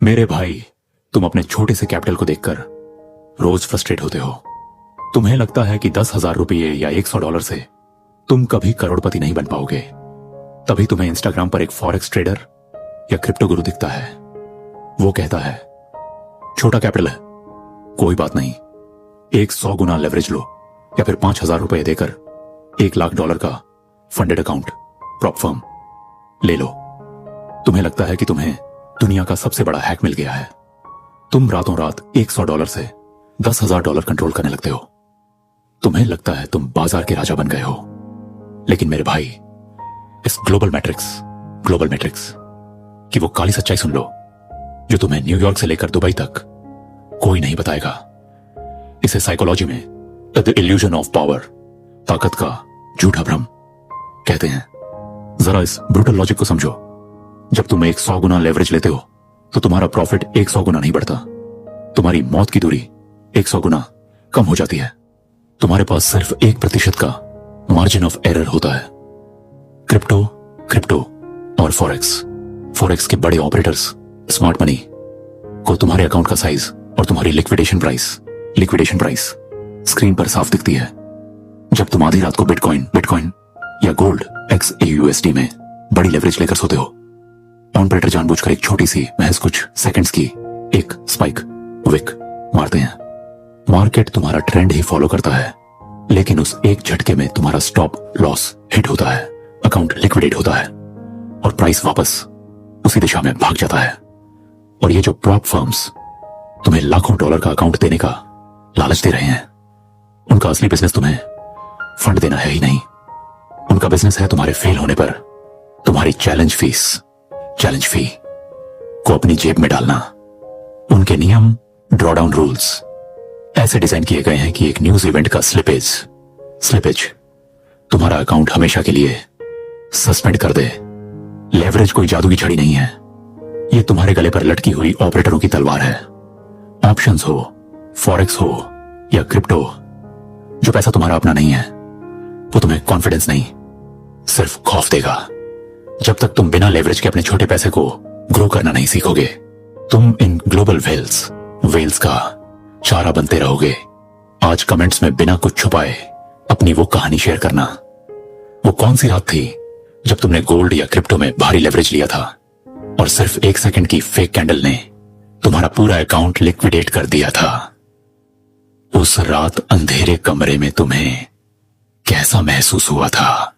मेरे भाई, तुम अपने छोटे से कैपिटल को देखकर रोज फ्रस्ट्रेट होते हो। तुम्हें लगता है कि 10,000 रुपये या $100 से तुम कभी करोड़पति नहीं बन पाओगे। तभी तुम्हें इंस्टाग्राम पर एक फॉरेक्स ट्रेडर या क्रिप्टो गुरु दिखता है। वो कहता है, छोटा कैपिटल है, कोई बात नहीं, 100 गुना लेवरेज लो या फिर 5,000 रुपये देकर $1,00,000 का फंडेड अकाउंट प्रॉप फर्म ले लो। तुम्हें लगता है कि तुम्हें दुनिया का सबसे बड़ा हैक मिल गया है। तुम रातों रात $100 से $10,000 कंट्रोल करने लगते हो। तुम्हें लगता है तुम बाजार के राजा बन गए हो। लेकिन मेरे भाई, इस ग्लोबल मैट्रिक्स की वो काली सच्चाई सुन लो जो तुम्हें न्यूयॉर्क से लेकर दुबई तक कोई नहीं बताएगा। इसे साइकोलॉजी में द इल्यूजन ऑफ पावर, ताकत का झूठा भ्रम कहते हैं। जरा इस ब्रूटल लॉजिक को समझो। जब तुम 100 गुना लेवरेज लेते हो तो तुम्हारा प्रॉफिट 100 गुना नहीं बढ़ता, तुम्हारी मौत की दूरी 100 गुना कम हो जाती है। तुम्हारे पास सिर्फ 1% का मार्जिन ऑफ एरर होता है। क्रिप्टो और फॉरेक्स के बड़े ऑपरेटर्स स्मार्ट मनी को तुम्हारे अकाउंट का साइज और तुम्हारी लिक्विडेशन प्राइस स्क्रीन पर साफ दिखती है। जब तुम आधी रात को बिटकॉइन या गोल्ड XAUSD में बड़ी लेवरेज लेकर सोते हो, ऑपरेटर जानबूझकर एक छोटी सी महज कुछ सेकंड्स की एक स्पाइक विक मारते हैं। मार्केट तुम्हारा ट्रेंड ही फॉलो करता है, लेकिन उस एक झटके में तुम्हारा स्टॉप लॉस हिट होता है, अकाउंट लिक्विडेट होता है और प्राइस वापस उसी दिशा में भाग जाता है। और ये जो प्रॉप फर्म्स तुम्हें लाखों डॉलर का अकाउंट देने का लालच दे रहे हैं, उनका असली बिजनेस तुम्हें फंड देना है ही नहीं। उनका बिजनेस है तुम्हारे फेल होने पर तुम्हारी चैलेंज फी को अपनी जेब में डालना। उनके नियम, ड्रॉडाउन रूल्स ऐसे डिजाइन किए गए हैं कि एक न्यूज इवेंट का स्लिपेज तुम्हारा अकाउंट हमेशा के लिए सस्पेंड कर दे। लेवरेज कोई जादू की छड़ी नहीं है, ये तुम्हारे गले पर लटकी हुई ऑपरेटरों की तलवार है। ऑप्शंस हो, फॉरेक्स हो या क्रिप्टो, जो पैसा तुम्हारा अपना नहीं है वो तुम्हें कॉन्फिडेंस नहीं, सिर्फ खौफ देगा। जब तक तुम बिना लेवरेज के अपने छोटे पैसे को ग्रो करना नहीं सीखोगे, तुम इन ग्लोबल वेल्स का चारा बनते रहोगे। आज कमेंट्स में बिना कुछ छुपाए अपनी वो कहानी शेयर करना। वो कौन सी रात थी जब तुमने गोल्ड या क्रिप्टो में भारी लेवरेज लिया था और सिर्फ 1 सेकंड की फेक कैंडल ने तुम्हारा पूरा अकाउंट लिक्विडेट कर दिया था। उस रात अंधेरे कमरे में तुम्हें कैसा महसूस हुआ था?